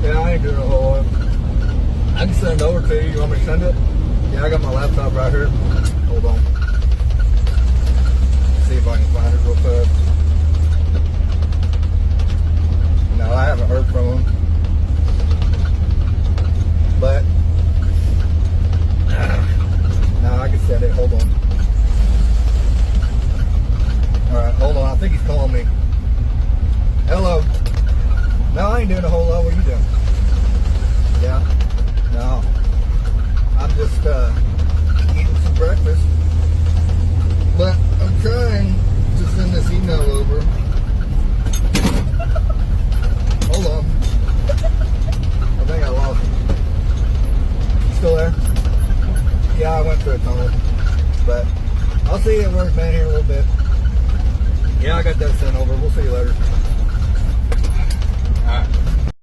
Yeah, I ain't doing a whole lot. I can send it over to you. You want me to send it? Yeah, I got my laptop right here. Hold on. See if I can find it real fast. No, I haven't heard from him. But no, I can send it. Hold on. Alright, hold on. I think he's calling me. Hello. No, I ain't doing a whole lot. What are you doing? Yeah. No. I'm just eating some breakfast. But I'm trying to send this email over. Hold on. I think I lost it. Still there? Yeah, I went through a tunnel. But I'll see you at work, man, here in a little bit. Yeah, I got that sent over. We'll see you later.